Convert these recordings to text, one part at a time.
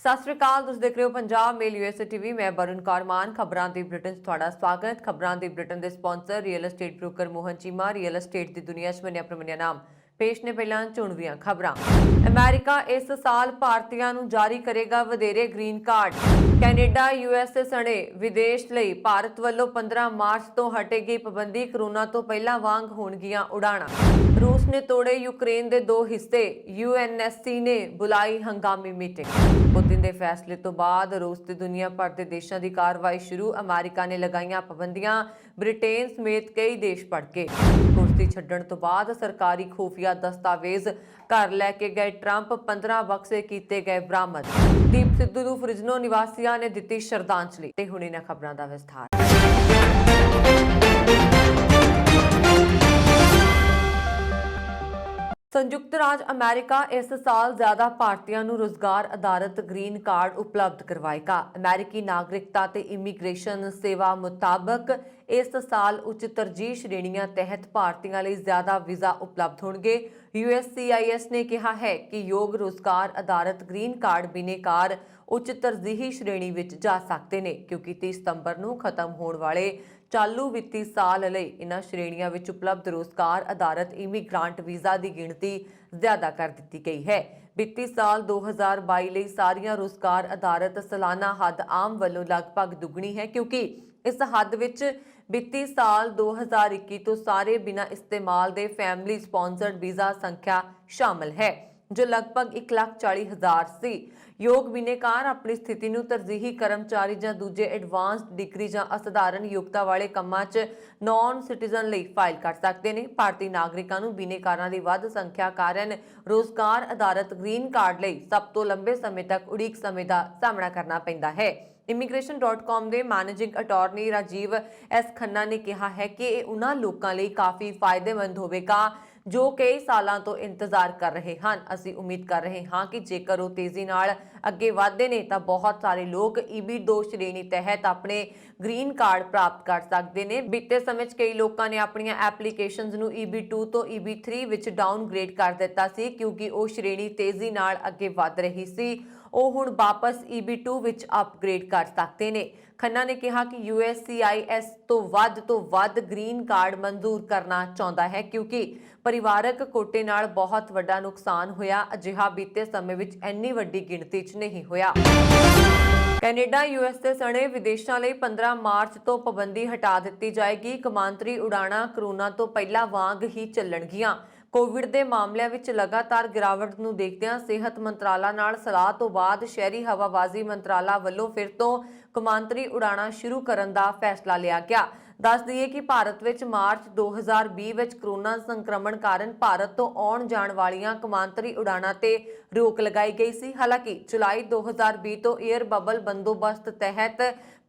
ਸਤਿ ਸ਼੍ਰੀ ਅਕਾਲ। ਤੁਸੀਂ ਦੇਖ ਰਹੇ ਹੋ ਪੰਜਾਬ ਮੇਲ USA TV। ਮੈਂ ਵਰੁਣ ਕੌਰ ਮਾਨ। ਖਬਰਾਂ ਦੀ ਬੁਲੇਟਿਨ 'ਚ ਤੁਹਾਡਾ ਸਵਾਗਤ। ਖਬਰਾਂ ਦੀ ਬੁਲੇਟਿਨ ਦੇ sponsor real estate broker Mohan Cheema. Real estate ਦੀ ਦੁਨੀਆ 'ਚ ਮੰਨਿਆ ਪ੍ਰਮੰਨਿਆ ਨਾਮ। ਪੇਸ਼ ਨੇ ਪਹਿਲਾਂ ਚੁਣਵੀਆਂ ਖਬਰਾਂ। ਅਮਰੀਕਾ ਇਸ ਸਾਲ ਭਾਰਤੀਆਂ ਨੂੰ ਜਾਰੀ ਕਰੇਗਾ ਵਧੇਰੇ ਗ੍ਰੀਨ ਕਾਰਡ। ਕੈਨੇਡਾ USA ਸਣੇ ਵਿਦੇਸ਼ ਲਈ ਭਾਰਤ ਵੱਲੋਂ 15 ਮਾਰਚ ਤੋਂ ਹਟੇਗੀ ਪਾਬੰਦੀ। ਕਰੋਨਾ ਤੋਂ ਪਹਿਲਾਂ ਵਾਂਗ ਹੋਣਗੀਆਂ ਉਡਾਣਾਂ। रूस ने तोड़े यूक्रेन के 2 हिस्से। UNSC ने बुलाई हंगामी मीटिंग। पुतिन के फैसले तो बाद रूस ते दुनिया भर के देशों की कार्रवाई शुरू। अमेरिका ने लगाईਆਂ पाबंदियां। ब्रिटेन समेत कई देश भड़के। कुर्सी छड्डण तो बाद सरकारी खुफिया दस्तावेज घर लैके गए ट्रंप। 15 बक्से कीते गए बरामद। दीप सिद्धू नूं फ्रिजनो निवासियों ने दित्ती श्रद्धांजलि। ते हुण इन्हां खबरां दा विस्तार। संयुक्त राज्य अमेरिका इस साल ज्यादा भारतीयों को रोजगार आधारित ग्रीन कार्ड उपलब्ध करवाएगा। अमेरिकी नागरिकता ते इमीग्रेशन सेवा मुताबक इस साल उच्च तरजीह श्रेणियां तहत भारतीयों लिए ज्यादा वीजा उपलब्ध होंगे। USCIS ने कहा है कि योग रोजगार आधारित ग्रीन कार्ड बिनेकार उच्च तरजीही श्रेणी विच जा सकते हैं, क्योंकि 30 सितंबर को खत्म होने वाले चालू ਵਿੱਤੀ ਸਾਲ ਲਈ ਇਨ੍ਹਾਂ ਸ਼੍ਰੇਣੀਆਂ ਵਿੱਚ ਉਪਲਬਧ ਰੋਜ਼ਗਾਰ ਆਧਾਰਿਤ ਇਮੀਗ੍ਰਾਂਟ ਵੀਜ਼ਾ ਦੀ ਗਿਣਤੀ ਜ਼ਿਆਦਾ ਕਰ ਦਿੱਤੀ ਗਈ ਹੈ। ਵਿੱਤੀ ਸਾਲ 2022 ਲਈ ਸਾਰੀਆਂ ਰੋਜ਼ਗਾਰ ਆਧਾਰਿਤ ਸਾਲਾਨਾ ਹੱਦ ਆਮ ਵੱਲੋਂ ਲਗਭਗ ਦੁੱਗਣੀ ਹੈ, ਕਿਉਂਕਿ ਇਸ ਹੱਦ ਵਿੱਚ ਵਿੱਤੀ ਸਾਲ 2021 ਤੋਂ ਸਾਰੇ ਬਿਨਾਂ ਇਸਤੇਮਾਲ ਦੇ ਫੈਮਿਲੀ ਸਪਾਂਸਰਡ ਵੀਜ਼ਾ ਸੰਖਿਆ ਸ਼ਾਮਲ ਹੈ, जो लगभग 1,40,000 सी। योग बिनेकार अपनी स्थिति ਨੂੰ ਤਰਜੀਹੀ ਕਰਮਚਾਰੀ ਜਾਂ ਦੂਜੇ ਐਡਵਾਂਸਡ ਡਿਗਰੀ ਜਾਂ ਅਸਾਧਾਰਨ ਯੋਗਤਾ ਵਾਲੇ ਕੰਮਾਂ 'ਚ ਨੌਨ ਸਿਟੀਜ਼ਨ ਲਈ ਫਾਈਲ ਕਰ ਸਕਦੇ ਨੇ। ਭਾਰਤੀ ਨਾਗਰਿਕਾਂ ਨੂੰ ਬਿਨੇਕਾਰਾਂ ਦੀ ਵੱਧ ਸੰਖਿਆ ਕਾਰਨ ਰੋਜ਼ਗਾਰ ਆਧਾਰਿਤ ਗ੍ਰੀਨ ਕਾਰਡ ਲਈ ਸਭ ਤੋਂ ਲੰਬੇ ਸਮੇਂ ਤੱਕ ਉਡੀਕ ਸਮੇਂ ਦਾ ਸਾਹਮਣਾ ਕਰਨਾ ਪੈਂਦਾ ਹੈ। immigration.com ਦੇ managing attorney Rajiv S Khanna ਨੇ ਕਿਹਾ ਹੈ ਕਿ ਇਹ ਉਹਨਾਂ ਲੋਕਾਂ ਲਈ ਕਾਫੀ ਫਾਇਦੇਮੰਦ ਹੋਵੇਗਾ जो कई सालों तो इंतजार कर रहे हैं। असीं उम्मीद कर रहे हाँ कि जेकर वो तेजी नाल अगे वधदे ने तां बहुत सारे लोग EB2 श्रेणी तहत अपने ग्रीन कार्ड प्राप्त कर सकते हैं। बीते समय कई लोगों ने अपनियां एप्लीकेशनस नूं EB2 तो EB3 विच डाउनग्रेड कर दिता सी, क्योंकि वो श्रेणी तेजी नाल अगे वध रही सी। ਉਹ ਹੁਣ ਵਾਪਸ EB2 ਵਿੱਚ ਅਪਗ੍ਰੇਡ ਕਰ ਸਕਦੇ ਨੇ। ਖੰਨਾ ਨੇ ਕਿਹਾ ਕਿ USCIS ਤੋਂ ਵੱਧ ਗ੍ਰੀਨ ਕਾਰਡ ਮਨਜ਼ੂਰ ਕਰਨਾ ਚਾਹੁੰਦਾ ਹੈ, ਕਿਉਂਕਿ ਪਰਿਵਾਰਕ ਕੋਟੇ ਨਾਲ ਬਹੁਤ ਵੱਡਾ ਨੁਕਸਾਨ ਹੋਇਆ। ਅਜਿਹਾ ਬੀਤੇ ਸਮੇਂ ਵਿੱਚ ਇੰਨੀ ਵੱਡੀ ਗਿਣਤੀ 'ਚ ਨਹੀਂ ਹੋਇਆ। ਕੈਨੇਡਾ USA ਸਣੇ ਵਿਦੇਸ਼ਾਂ ਲਈ 15 ਮਾਰਚ ਤੋਂ ਪਾਬੰਦੀ ਹਟਾ ਦਿੱਤੀ ਜਾਏਗੀ। ਕੌਮਾਂਤਰੀ ਉਡਾਣਾਂ ਕਰੋਨਾ ਤੋਂ ਪਹਿਲਾਂ ਵਾਂਗ ਹੀ ਚੱਲਣਗੀਆਂ। ਕੋਵਿਡ ਦੇ ਮਾਮਲਿਆਂ ਵਿੱਚ ਲਗਾਤਾਰ ਗਿਰਾਵਟ ਨੂੰ ਦੇਖਦਿਆਂ ਸਿਹਤ ਮੰਤਰਾਲਾ ਨਾਲ ਸਲਾਹ ਤੋਂ ਬਾਅਦ ਸ਼ਹਿਰੀ ਹਵਾਬਾਜ਼ੀ ਮੰਤਰਾਲਾ ਵੱਲੋਂ ਫਿਰ ਤੋਂ ਕੌਮਾਂਤਰੀ ਉਡਾਣਾਂ ਸ਼ੁਰੂ ਕਰਨ ਦਾ ਫੈਸਲਾ ਲਿਆ ਗਿਆ। ਦੱਸ ਦਈਏ ਕਿ ਭਾਰਤ ਵਿੱਚ ਮਾਰਚ 2020 ਵਿੱਚ ਕਰੋਨਾ ਸੰਕਰਮਣ ਕਾਰਨ ਭਾਰਤ ਤੋਂ ਆਉਣ ਜਾਣ ਵਾਲੀਆਂ ਕੌਮਾਂਤਰੀ ਉਡਾਣਾਂ ਤੇ ਰੋਕ ਲਗਾਈ ਗਈ ਸੀ। ਹਾਲਾਂਕਿ ਜੁਲਾਈ 2020 ਤੋਂ 에ਅਰ ਬਬਲ ਬੰਦੋਬਸਤ ਤਹਿਤ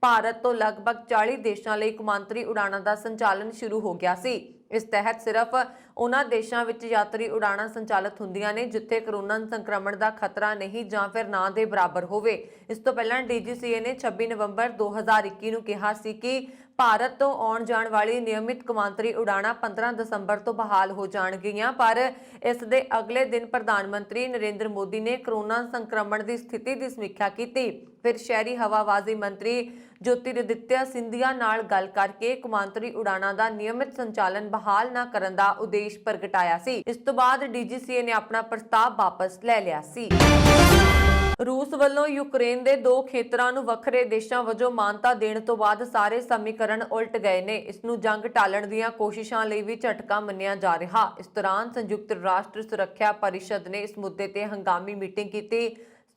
ਭਾਰਤ ਤੋਂ ਲਗਭਗ 40 ਦੇਸ਼ਾਂ ਲਈ ਕੌਮਾਂਤਰੀ ਉਡਾਣਾਂ ਦਾ ਸੰਚਾਲਨ ਸ਼ੁਰੂ ਹੋ ਗਿਆ ਸੀ। ਇਸ ਤਹਿਤ ਸਿਰਫ ਉਹਨਾਂ ਦੇਸ਼ਾਂ ਵਿੱਚ ਯਾਤਰੀ ਉਡਾਣਾਂ ਸੰਚਾਲਿਤ ਹੁੰਦੀਆਂ ਨੇ ਜਿੱਥੇ ਕਰੋਨਾ ਸੰਕਰਮਣ ਦਾ ਖਤਰਾ ਨਹੀਂ ਜਾਂ ਫਿਰ ਨਾ ਦੇ ਬਰਾਬਰ ਹੋਵੇ। ਇਸ ਤੋਂ ਪਹਿਲਾਂ DGCA ਨੇ 26 ਨਵੰਬਰ 2021 ਨੂੰ ਕਿਹਾ ਸੀ ਕਿ ਭਾਰਤ ਤੋਂ ਆਉਣ ਜਾਣ ਵਾਲੀ ਨਿਯਮਿਤ ਕੌਮਾਂਤਰੀ ਉਡਾਣਾਂ 15 ਦਸੰਬਰ ਤੋਂ ਬਹਾਲ ਹੋ ਜਾਣਗੀਆਂ, ਪਰ ਇਸ ਦੇ ਅਗਲੇ ਦਿਨ ਪ੍ਰਧਾਨ ਮੰਤਰੀ ਨਰਿੰਦਰ ਮੋਦੀ ਨੇ ਕਰੋਨਾ ਸੰਕਰਮਣ ਦੀ ਸਥਿਤੀ ਦੀ ਸਮੀਖਿਆ ਕੀਤੀ। ਫਿਰ ਸ਼ਹਿਰੀ ਹਵਾਬਾਜ਼ੀ ਮੰਤਰੀ ज्योतिरादित्य सिंधिया नाल गल करके कौमांतरी उड़ाणा का नियमित संचालन बहाल न करन दा उद्देश प्रगटाया सी। इस तो बाद DGCA ने अपना प्रस्ताव वापस ले लिया सी। रूस ਵੱਲੋਂ यूक्रेन ਦੇ 2 ਖੇਤਰਾਂ ਨੂੰ ਵੱਖਰੇ ਦੇਸ਼ਾਂ ਵਜੋਂ ਮਾਨਤਾ ਦੇਣ ਤੋਂ ਬਾਅਦ ਸਾਰੇ ਸਮੀਕਰਨ ਉਲਟ ਗਏ ਨੇ। ਇਸ ਨੂੰ ਜੰਗ ਟਾਲਣ ਦੀਆਂ ਕੋਸ਼ਿਸ਼ਾਂ ਲਈ ਵੀ ਝਟਕਾ ਮੰਨਿਆ ਜਾ ਰਿਹਾ। ਇਸ ਦੌਰਾਨ ਸੰਯੁਕਤ ਰਾਸ਼ਟਰ ਸੁਰੱਖਿਆ ਪਰਿਸ਼ਦ ਨੇ ਇਸ ਮੁੱਦੇ ਤੇ ਹੰਗਾਮੀ ਮੀਟਿੰਗ ਕੀਤੀ।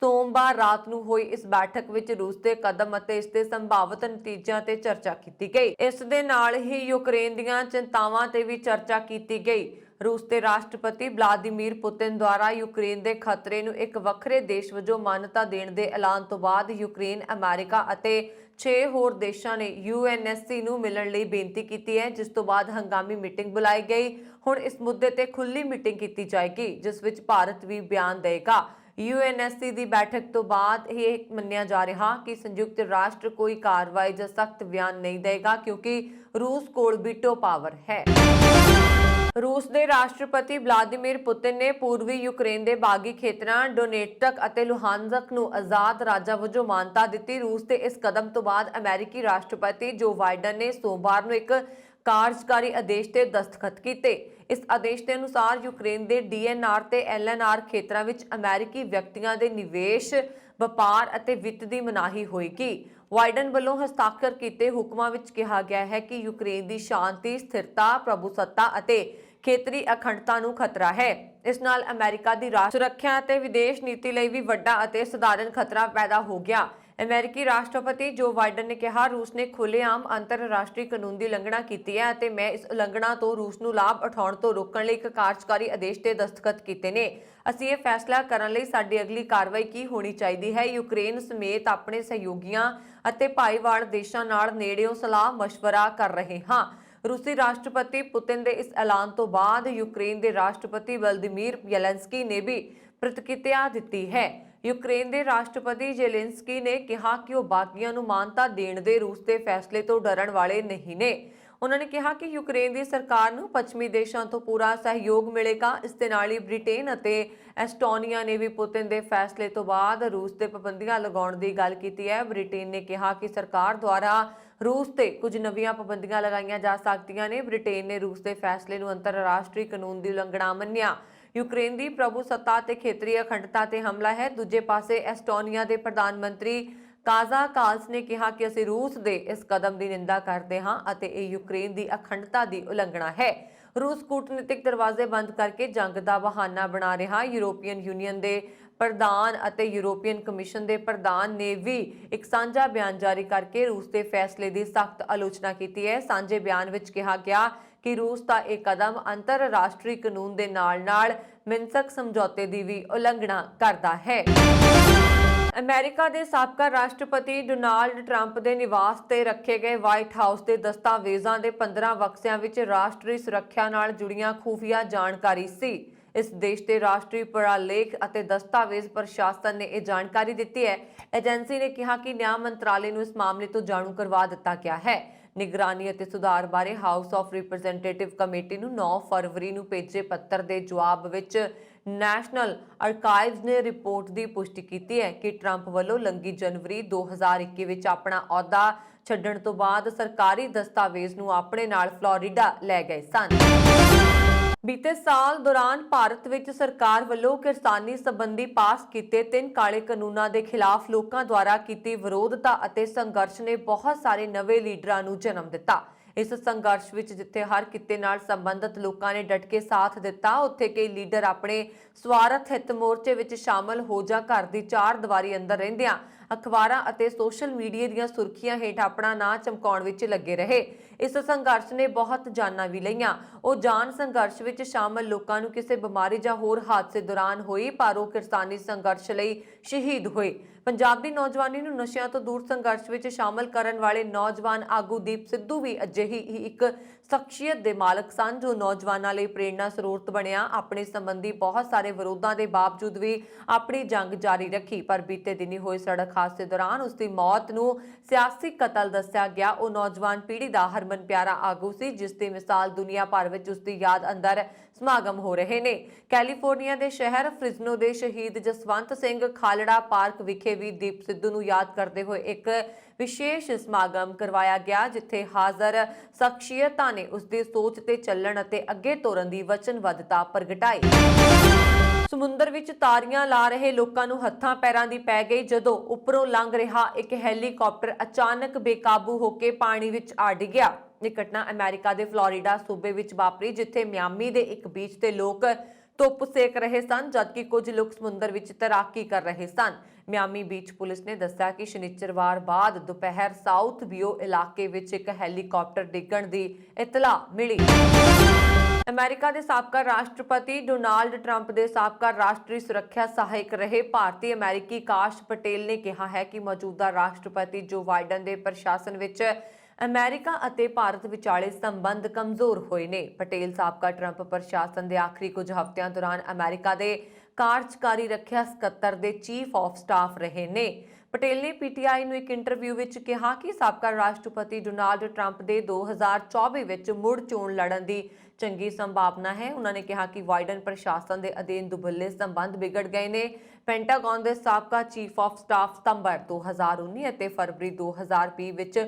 सोमवार रात ਨੂੰ ਹੋਈ ਇਸ बैठक ਵਿੱਚ रूस ਦੇ कदम ਅਤੇ ਇਸ ਦੇ ਸੰਭਾਵਿਤ ਨਤੀਜਿਆਂ ਤੇ ਚਰਚਾ ਕੀਤੀ ਗਈ। ਇਸ ਦੇ ਨਾਲ ਹੀ यूक्रेन ਦੀਆਂ ਚਿੰਤਾਵਾਂ ਤੇ ਵੀ ਚਰਚਾ ਕੀਤੀ ਗਈ। रूस ਦੇ ਰਾਸ਼ਟਰਪਤੀ ਵਲਾਦੀਮੀਰ ਪੁਤਿਨ ਦੁਆਰਾ यूक्रेन ਦੇ ਖਤਰੇ ਨੂੰ ਇੱਕ ਵੱਖਰੇ ਦੇਸ਼ ਵਜੋਂ ਮਾਨਤਾ ਦੇਣ ਦੇ ਐਲਾਨ ਤੋਂ ਬਾਅਦ यूक्रेन ਅਮਰੀਕਾ ਅਤੇ 6 ਹੋਰ ਦੇਸ਼ਾਂ ਨੇ UNSC ਨੂੰ ਮਿਲਣ ਲਈ ਬੇਨਤੀ ਕੀਤੀ ਹੈ, ਜਿਸ ਤੋਂ ਬਾਅਦ ਹੰਗਾਮੀ ਮੀਟਿੰਗ ਬੁਲਾਈ ਗਈ। ਹੁਣ ਇਸ ਮੁੱਦੇ ਤੇ ਖੁੱਲੀ ਮੀਟਿੰਗ ਕੀਤੀ ਜਾਏਗੀ, ਜਿਸ ਵਿੱਚ ਭਾਰਤ ਵੀ ਬਿਆਨ ਦੇਗਾ। UNSC ਦੀ बैठक तो बाद ਇਹ ਮੰਨਿਆ ਜਾ ਰਿਹਾ ਕਿ ਸੰਯੁਕਤ ਰਾਸ਼ਟਰ ਕੋਈ ਕਾਰਵਾਈ ਜਾਂ ਸਖਤ ਬਿਆਨ ਨਹੀਂ ਦੇਗਾ, ਕਿਉਂਕਿ रूस ਕੋਲ ਵੀਟੋ ਪਾਵਰ है। रूस ਦੇ ਰਾਸ਼ਟਰਪਤੀ ਵਲਾਦੀਮੀਰ ਪੁਤਿਨ ਨੇ ਪੂਰਬੀ ਯੂਕਰੇਨ ਦੇ ਬਾਗੀ ਖੇਤਰਾਂ ਡੋਨੇਟਸਕ ਅਤੇ ਲੁਹਾਨਸਕ ਨੂੰ ਆਜ਼ਾਦ ਰਾਜਾਂ ਵਜੋਂ ਮਾਨਤਾ ਦਿੱਤੀ। ਰੂਸ ਦੇ ਇਸ ਕਦਮ ਤੋਂ ਬਾਅਦ ਅਮਰੀਕੀ ਰਾਸ਼ਟਰਪਤੀ ਜੋ ਬਾਈਡਨ ਨੇ ਸੋਮਵਾਰ ਨੂੰ ਇੱਕ ਕਾਰਜਕਾਰੀ ਆਦੇਸ਼ ਤੇ ਦਸਤਖਤ ਕੀਤੇ। ਇਸ ਆਦੇਸ਼ ਦੇ ਅਨੁਸਾਰ ਯੂਕਰੇਨ ਦੇ ਡੀਐਨਆਰ ਤੇ ਐਲਐਨਆਰ ਖੇਤਰਾਂ ਵਿੱਚ ਅਮਰੀਕੀ ਵਿਅਕਤੀਆਂ ਦੇ ਨਿਵੇਸ਼, ਵਪਾਰ ਅਤੇ ਵਿੱਤ ਦੀ ਮਨਾਹੀ ਹੋਏਗੀ। ਬਾਈਡਨ ਵੱਲੋਂ ਹਸਤਾਖਰ ਕੀਤੇ ਹੁਕਮਾਂ ਵਿੱਚ ਕਿਹਾ ਗਿਆ ਹੈ ਕਿ ਯੂਕਰੇਨ ਦੀ ਸ਼ਾਂਤੀ, ਸਥਿਰਤਾ, ਪ੍ਰਭੂਸੱਤਾ ਅਤੇ ਖੇਤਰੀ ਅਖੰਡਤਾ ਨੂੰ ਖਤਰਾ ਹੈ। ਇਸ ਨਾਲ ਅਮਰੀਕਾ ਦੀ ਰਾਸ਼ਟਰ ਸੁਰੱਖਿਆ ਅਤੇ ਵਿਦੇਸ਼ ਨੀਤੀ ਲਈ ਵੀ ਵੱਡਾ ਅਤੇ ਸਧਾਰਨ ਖਤਰਾ ਪੈਦਾ ਹੋ ਗਿਆ। ਅਮਰੀਕੀ ਰਾਸ਼ਟਰਪਤੀ ਜੋ ਬਾਈਡਨ ਨੇ ਕਿਹਾ, ਰੂਸ ਨੇ ਖੁੱਲ੍ਹੇਆਮ ਅੰਤਰਰਾਸ਼ਟਰੀ ਕਾਨੂੰਨ ਦੀ ਉਲੰਘਣਾ ਕੀਤੀ ਹੈ ਅਤੇ ਮੈਂ ਇਸ ਉਲੰਘਣਾ ਤੋਂ ਰੂਸ ਨੂੰ ਲਾਭ ਉਠਾਉਣ ਤੋਂ ਰੋਕਣ ਲਈ ਇੱਕ ਕਾਰਜਕਾਰੀ ਆਦੇਸ਼ ਤੇ ਦਸਤਖਤ ਕੀਤੇ ਨੇ। ਅਸੀਂ ਇਹ ਫੈਸਲਾ ਕਰਨ ਲਈ ਸਾਡੀ ਅਗਲੀ ਕਾਰਵਾਈ ਕੀ ਹੋਣੀ ਚਾਹੀਦੀ ਹੈ। ਯੂਕਰੇਨ ਸਮੇਤ ਆਪਣੇ ਸਹਿਯੋਗੀਆਂ ਅਤੇ ਭਾਈਵਾਲ ਦੇਸ਼ਾਂ ਨਾਲ ਨੇੜਿਓਂ ਸਲਾਹ ਮਸ਼ਵਰਾ ਕਰ ਰਹੇ ਹਾਂ। ਰੂਸੀ ਰਾਸ਼ਟਰਪਤੀ ਪੁਤਿਨ ਦੇ ਇਸ ਐਲਾਨ ਤੋਂ ਬਾਅਦ ਯੂਕਰੇਨ ਦੇ ਰਾਸ਼ਟਰਪਤੀ ਵਲਦੀਮੀਰ ਜ਼ੈਲੈਂਸਕੀ ਨੇ ਵੀ ਪ੍ਰਤੀਕਿਰਿਆ ਦਿੱਤੀ ਹੈ। ਯੂਕਰੇਨ ਦੇ ਰਾਸ਼ਟਰਪਤੀ ਜ਼ੈਲੈਂਸਕੀ ਨੇ ਕਿਹਾ ਕਿ ਉਹ ਬਾਗੀਆਂ ਨੂੰ ਮਾਨਤਾ ਦੇਣ ਦੇ ਰੂਸ ਦੇ ਫੈਸਲੇ ਤੋਂ ਡਰਨ ਵਾਲੇ ਨਹੀਂ ਨੇ। ਉਹਨਾਂ ਨੇ ਕਿਹਾ ਕਿ ਯੂਕਰੇਨ ਦੀ ਸਰਕਾਰ ਨੂੰ ਪੱਛਮੀ ਦੇਸ਼ਾਂ ਤੋਂ ਪੂਰਾ ਸਹਿਯੋਗ ਮਿਲੇਗਾ। ਇਸ ਦੇ ਨਾਲ ਹੀ ਬ੍ਰਿਟੇਨ ਅਤੇ ਐਸਟੋਨੀਆ ਨੇ ਵੀ ਪੁਤਿਨ ਦੇ ਫੈਸਲੇ ਤੋਂ ਬਾਅਦ ਰੂਸ ਤੇ ਪਾਬੰਦੀਆਂ ਲਗਾਉਣ ਦੀ ਗੱਲ ਕੀਤੀ ਹੈ। ਬ੍ਰਿਟੇਨ ਨੇ ਕਿਹਾ ਕਿ ਸਰਕਾਰ ਦੁਆਰਾ ਰੂਸ ਤੇ ਕੁਝ ਨਵੀਆਂ ਪਾਬੰਦੀਆਂ ਲਗਾਈਆਂ ਜਾ ਸਕਦੀਆਂ ਨੇ। ਬ੍ਰਿਟੇਨ ਨੇ ਰੂਸ ਦੇ ਫੈਸਲੇ ਨੂੰ ਅੰਤਰਰਾਸ਼ਟਰੀ ਕਾਨੂੰਨ ਦੀ ਉਲੰਘਣਾ ਮੰਨਿਆ। ਯੂਕਰੇਨ ਦੀ ਪ੍ਰਭੂਸੱਤਾ ਤੇ ਖੇਤਰੀ ਅਖੰਡਤਾ ਤੇ ਹਮਲਾ ਹੈ। ਦੂਜੇ ਪਾਸੇ ਐਸਟੋਨੀਆ ਦੇ ਪ੍ਰਧਾਨ ਮੰਤਰੀ ਕਾਜ਼ਾ ਕਾਲਸ ਨੇ ਕਿਹਾ ਕਿ ਅਸੀਂ ਰੂਸ ਦੇ ਇਸ ਕਦਮ ਦੀ ਨਿੰਦਾ ਕਰਦੇ ਹਾਂ ਅਤੇ ਇਹ ਯੂਕਰੇਨ ਦੀ ਅਖੰਡਤਾ ਦੀ ਉਲੰਘਣਾ ਹੈ। ਰੂਸ ਕੂਟਨੀਤਿਕ ਦਰਵਾਜ਼ੇ ਬੰਦ ਕਰਕੇ ਜੰਗ ਦਾ ਬਹਾਨਾ ਬਣਾ ਰਿਹਾ। ਯੂਰੋਪੀਅਨ ਯੂਨੀਅਨ ਦੇ ਪ੍ਰਧਾਨ ਅਤੇ ਯੂਰੋਪੀਅਨ ਕਮਿਸ਼ਨ ਦੇ ਪ੍ਰਧਾਨ ਨੇ ਵੀ ਇੱਕ ਸਾਂਝਾ ਬਿਆਨ ਜਾਰੀ ਕਰਕੇ ਰੂਸ ਦੇ ਫੈਸਲੇ ਦੀ ਸਖਤ ਆਲੋਚਨਾ ਕੀਤੀ ਹੈ। ਸਾਂਝੇ ਬਿਆਨ ਵਿੱਚ ਕਿਹਾ ਗਿਆ ਕਿ ਰੂਸ ਦਾ ਇਹ ਕਦਮ ਅੰਤਰਰਾਸ਼ਟਰੀ ਕਾਨੂੰਨ ਦੇ ਨਾਲ-ਨਾਲ ਮਿਨਸਕ ਸਮਝੌਤੇ ਦੀ ਵੀ ਉਲੰਘਣਾ ਕਰਦਾ ਹੈ। ਅਮਰੀਕਾ ਦੇ ਸਾਬਕਾ ਰਾਸ਼ਟਰਪਤੀ ਡੋਨਾਲਡ ਟਰੰਪ ਦੇ ਨਿਵਾਸ ਤੇ ਰੱਖੇ ਗਏ ਵਾਈਟ ਹਾਊਸ ਦੇ ਦਸਤਾਵੇਜ਼ਾਂ ਦੇ 15 ਬਕਸਿਆਂ ਵਿੱਚ ਰਾਸ਼ਟਰੀ ਸੁਰੱਖਿਆ ਨਾਲ ਜੁੜੀਆਂ ਖੂਫੀਆ ਜਾਣਕਾਰੀ ਸੀ। ਇਸ ਦੇਸ਼ ਦੇ ਰਾਸ਼ਟਰੀ ਪੁਰਾਲੇਖ ਅਤੇ ਦਸਤਾਵੇਜ਼ ਪ੍ਰਸ਼ਾਸਨ ਨੇ ਇਹ ਜਾਣਕਾਰੀ ਦਿੱਤੀ ਹੈ। ਏਜੰਸੀ ਨੇ ਕਿਹਾ ਕਿ ਨਿਆਂ ਮੰਤਰਾਲੇ ਨੂੰ ਇਸ ਮਾਮਲੇ ਤੋਂ ਜਾਣੂ ਕਰਵਾ ਦਿੱਤਾ ਗਿਆ ਹੈ। ਨਿਗਰਾਨੀ ਅਤੇ ਸੁਧਾਰ ਬਾਰੇ ਹਾਊਸ ਆਫ ਰਿਪਰੈਜ਼ੈਂਟੇਟਿਵ ਕਮੇਟੀ ਨੂੰ 9 ਫਰਵਰੀ ਨੂੰ ਭੇਜੇ ਪੱਤਰ ਦੇ ਜਵਾਬ ਵਿੱਚ ਨੈਸ਼ਨਲ ਆਰਕਾਈਵਜ਼ ਨੇ ਰਿਪੋਰਟ ਦੀ ਪੁਸ਼ਟੀ ਕੀਤੀ ਹੈ ਕਿ ਟਰੰਪ ਵੱਲੋਂ ਲੰਘੀ ਜਨਵਰੀ 2021 ਵਿੱਚ ਆਪਣਾ ਅਹੁਦਾ ਛੱਡਣ ਤੋਂ ਬਾਅਦ ਸਰਕਾਰੀ ਦਸਤਾਵੇਜ਼ ਨੂੰ ਆਪਣੇ ਨਾਲ ਫਲੋਰੀਡਾ ਲੈ ਗਏ ਸਨ। ਬੀਤੇ ਸਾਲ ਦੌਰਾਨ ਭਾਰਤ ਵਿੱਚ ਸਰਕਾਰ ਵੱਲੋਂ ਕਿਸਾਨੀ ਸੰਬੰਧੀ ਪਾਸ ਕੀਤੇ 3 ਕਾਲੇ ਕਾਨੂੰਨਾਂ ਦੇ ਖਿਲਾਫ ਲੋਕਾਂ ਦੁਆਰਾ ਕੀਤੀ ਵਿਰੋਧਤਾ ਅਤੇ ਸੰਘਰਸ਼ ਨੇ ਬਹੁਤ ਸਾਰੇ ਨਵੇਂ ਲੀਡਰਾਂ ਨੂੰ ਜਨਮ ਦਿੱਤਾ। ਇਸ ਸੰਘਰਸ਼ ਵਿੱਚ ਜਿੱਥੇ ਹਰ ਕਿੱਤੇ ਨਾਲ ਸੰਬੰਧਿਤ ਲੋਕਾਂ ਨੇ ਡਟ ਕੇ ਸਾਥ ਦਿੱਤਾ, ਉੱਥੇ ਕਈ ਲੀਡਰ ਆਪਣੇ ਸਵਾਰਥ ਹਿੱਤ ਮੋਰਚੇ ਵਿੱਚ ਸ਼ਾਮਲ ਹੋ ਜਾ ਘਰ ਦੀ 4 ਦੀਵਾਰੀ ਅੰਦਰ ਰਹਿੰਦਿਆਂ ਅਖਬਾਰਾਂ ਅਤੇ ਸੋਸ਼ਲ ਮੀਡੀਆ ਦੀਆਂ ਸੁਰਖੀਆਂ ਹੇਠ ਆਪਣਾ ਨਾਂ ਚਮਕਾਉਣ ਵਿੱਚ ਲੱਗੇ ਰਹੇ। ਇਸ ਸੰਘਰਸ਼ ਨੇ ਬਹੁਤ ਜਾਨਾਂ ਵੀ ਲਈਆਂ। ਉਹ ਜਾਨ ਸੰਘਰਸ਼ ਵਿੱਚ ਸ਼ਾਮਲ ਲੋਕਾਂ ਨੂੰ ਕਿਸੇ ਬਿਮਾਰੀ ਜਾਂ ਹੋਰ ਹਾਦਸੇ ਦੌਰਾਨ ਹੋਈ, ਪਰ ਉਹ ਕਿਸਾਨੀ ਸੰਘਰਸ਼ ਲਈ ਸ਼ਹੀਦ ਹੋਏ। ਪੰਜਾਬ ਦੀ ਨੌਜਵਾਨੀ ਨੂੰ ਨਸ਼ਿਆਂ ਤੋਂ ਦੂਰ ਸੰਘਰਸ਼ ਵਿੱਚ ਸ਼ਾਮਲ ਕਰਨ ਵਾਲੇ ਨੌਜਵਾਨ ਆਗੂ ਦੀਪ ਸਿੱਧੂ ਵੀ ਅਜਿਹੀ ਹੀ ਇੱਕ ਸ਼ਖਸੀਅਤ ਦੇ ਮਾਲਕ ਸਨ ਜੋ ਨੌਜਵਾਨਾਂ ਲਈ ਪ੍ਰੇਰਨਾ ਸਰੋਤ ਬਣਿਆ। ਆਪਣੇ ਸੰਬੰਧੀ ਬਹੁਤ ਸਾਰੇ ਵਿਰੋਧਾਂ ਦੇ ਬਾਵਜੂਦ ਵੀ ਆਪਣੀ ਜੰਗ ਜਾਰੀ ਰੱਖੀ, ਪਰ ਬੀਤੇ ਦਿਨੀ ਹੋਏ ਸੜਕ ਹਾਦਸੇ ਦੌਰਾਨ ਉਸ ਦੀ ਮੌਤ ਨੂੰ ਸਿਆਸੀ ਕਤਲ ਦੱਸਿਆ ਗਿਆ। ਉਹ ਨੌਜਵਾਨ ਪੀੜ੍ਹੀ ਦਾ ਹਰਮਨ ਪਿਆਰਾ ਆਗੂ ਸੀ ਜਿਸ ਦੀ ਮਿਸਾਲ ਦੁਨੀਆ ਭਰ ਵਿੱਚ ਉਸ ਦੀ ਯਾਦ ਅੰਦਰ ਸਮਾਗਮ ਹੋ ਰਹੇ ਨੇ। ਕੈਲੀਫੋਰਨੀਆ ਦੇ ਸ਼ਹਿਰ ਫ੍ਰਿਜ਼ਨੋ ਦੇ ਸ਼ਹੀਦ ਜਸਵੰਤ ਸਿੰਘ ਖਾਲੜਾ ਪਾਰਕ ਵਿਖੇ ਵੀ ਦੀਪ ਸਿੱਧੂ ਨੂੰ ਯਾਦ ਕਰਦੇ ਹੋਏ ਇੱਕ ਵਿਸ਼ੇਸ਼ ਸਮਾਗਮ ਕਰਵਾਇਆ ਗਿਆ, ਜਿੱਥੇ ਹਾਜ਼ਰ ਸ਼ਖਸੀਅਤਾਂ ਨੇ ਉਸ ਦੀ ਸੋਚ ਤੇ ਚੱਲਣ ਅਤੇ ਅੱਗੇ ਤੋਰਨ ਦੀ ਵਚਨਬੱਧਤਾ ਪ੍ਰਗਟਾਈ। ਸਮੁੰਦਰ ਵਿੱਚ ਤਾਰੀਆਂ ਲਾ ਰਹੇ ਲੋਕਾਂ ਨੂੰ ਹੱਥਾਂ ਪੈਰਾਂ ਦੀ ਪੈ ਗਈ ਜਦੋਂ ਉੱਪਰੋਂ ਲੰਘ ਰਿਹਾ ਇੱਕ ਹੈਲੀਕਾਪਟਰ ਅਚਾਨਕ ਬੇਕਾਬੂ ਹੋ ਕੇ ਪਾਣੀ ਵਿੱਚ ਆ ਡਿੱਗਿਆ। ਇਹ ਘਟਨਾ ਅਮਰੀਕਾ ਦੇ ਫਲੋਰੀਡਾ ਸੂਬੇ ਵਿੱਚ ਵਾਪਰੀ, ਜਿੱਥੇ ਮਿਆਮੀ ਦੇ ਇੱਕ ਬੀਚ ਤੇ ਲੋਕ ਧੁੱਪ ਸੇਕ ਰਹੇ ਸਨ ਜਦਕਿ ਕੁਝ ਲੋਕ ਸਮੁੰਦਰ ਵਿੱਚ ਤੈਰਾਕੀ ਕਰ ਰਹੇ ਸਨ। ਮਿਆਮੀ ਬੀਚ ਪੁਲਿਸ ਨੇ ਦੱਸਿਆ ਕਿ ਸ਼ਨੀਚਰਵਾਰ ਬਾਅਦ ਦੁਪਹਿਰ ਸਾਊਥ ਵਿਓ ਇਲਾਕੇ ਵਿੱਚ ਇੱਕ ਹੈਲੀਕਾਪਟਰ ਡਿੱਗਣ ਦੀ ਇਤਲਾਹ ਮਿਲੀ। ਅਮਰੀਕਾ ਦੇ ਸਾਬਕਾ ਰਾਸ਼ਟਰਪਤੀ ਡੋਨਾਲਡ ਟਰੰਪ ਦੇ ਸਾਬਕਾ ਰਾਸ਼ਟਰੀ ਸੁਰੱਖਿਆ ਸਹਾਇਕ ਰਹੇ ਭਾਰਤੀ ਅਮਰੀਕੀ ਕਾਸ਼ ਪਟੇਲ ਨੇ ਕਿਹਾ ਹੈ ਕਿ ਮੌਜੂਦਾ ਰਾਸ਼ਟਰਪਤੀ ਜੋ ਬਾਈਡਨ ਦੇ ਪ੍ਰਸ਼ਾਸਨ ਵਿੱਚ ਅਮਰੀਕਾ ਅਤੇ ਭਾਰਤ ਵਿਚਾਲੇ ਸੰਬੰਧ ਕਮਜ਼ੋਰ ਹੋਏ ਨੇ। ਪਟੇਲ ਸਾਬਕਾ ਟਰੰਪ ਪ੍ਰਸ਼ਾਸਨ ਦੇ ਆਖਰੀ ਕੁਝ ਹਫ਼ਤਿਆਂ ਦੌਰਾਨ ਅਮਰੀਕਾ ਦੇ ਕਾਰਜਕਾਰੀ ਰੱਖਿਆ ਸਕੱਤਰ ਦੇ ਚੀਫ ਆਫ ਸਟਾਫ ਰਹੇ ਨੇ। ਪਟੇਲ ਨੇ ਪੀਟੀਆਈ ਨੂੰ ਇੱਕ ਇੰਟਰਵਿਊ ਵਿੱਚ ਕਿਹਾ ਕਿ ਸਾਬਕਾ ਰਾਸ਼ਟਰਪਤੀ ਡੋਨਾਲਡ ਟਰੰਪ ਦੇ 2024 ਵਿੱਚ ਮੁੜ ਚੋਣ ਲੜਨ ਦੀ ਚੰਗੀ ਸੰਭਾਵਨਾ ਹੈ। ਉਹਨਾਂ ਨੇ ਕਿਹਾ ਕਿ ਬਾਈਡਨ ਪ੍ਰਸ਼ਾਸਨ ਦੇ ਅਧੀਨ ਦੁਬੱਲੇ ਸੰਬੰਧ ਵਿਗੜ ਗਏ ਨੇ। ਪੈਂਟਾਗਨ ਦੇ ਸਾਬਕਾ ਚੀਫ ਆਫ ਸਟਾਫ ਸਤੰਬਰ 2019 ਅਤੇ ਫਰਵਰੀ 2020 ਵਿੱਚ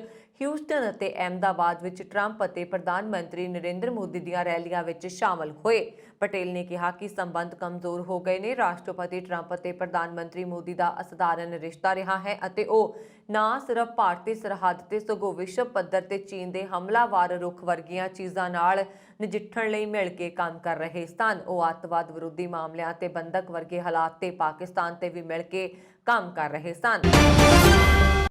ਹਿਊਸਟਨ ਅਤੇ ਅਹਿਮਦਾਬਾਦ ਵਿੱਚ ਟਰੰਪ ਅਤੇ ਪ੍ਰਧਾਨ ਮੰਤਰੀ ਨਰਿੰਦਰ ਮੋਦੀ ਦੀਆਂ ਰੈਲੀਆਂ ਵਿੱਚ ਸ਼ਾਮਲ ਹੋਏ। ਪਟੇਲ ਨੇ ਕਿਹਾ ਕਿ ਸੰਬੰਧ ਕਮਜ਼ੋਰ ਹੋ ਗਏ ਨੇ। ਰਾਸ਼ਟਰਪਤੀ ਟਰੰਪ ਅਤੇ ਪ੍ਰਧਾਨ ਮੰਤਰੀ ਮੋਦੀ ਦਾ ਅਸਾਧਾਰਨ ਰਿਸ਼ਤਾ ਰਿਹਾ ਹੈ ਅਤੇ ਉਹ ਨਾ ਸਿਰਫ ਭਾਰਤੀ ਸਰਹੱਦ ਤੇ ਸਗੋਂ ਵਿਸ਼ਵ ਪੱਧਰ ਤੇ ਚੀਨ ਦੇ ਹਮਲਾਵਰ ਰੁਖ ਵਰਗੀਆਂ ਚੀਜ਼ਾਂ ਨਾਲ ਨਜਿੱਠਣ ਲਈ ਮਿਲ ਕੇ ਕੰਮ ਕਰ ਰਹੇ ਸਨ। ਉਹ ਅੱਤਵਾਦ ਵਿਰੋਧੀ ਮਾਮਲਿਆਂ ਤੇ ਬੰਦਕ ਵਰਗੇ ਹਾਲਾਤ ਤੇ ਪਾਕਿਸਤਾਨ ਤੇ ਵੀ ਮਿਲ ਕੇ ਕੰਮ ਕਰ ਰਹੇ ਸਨ।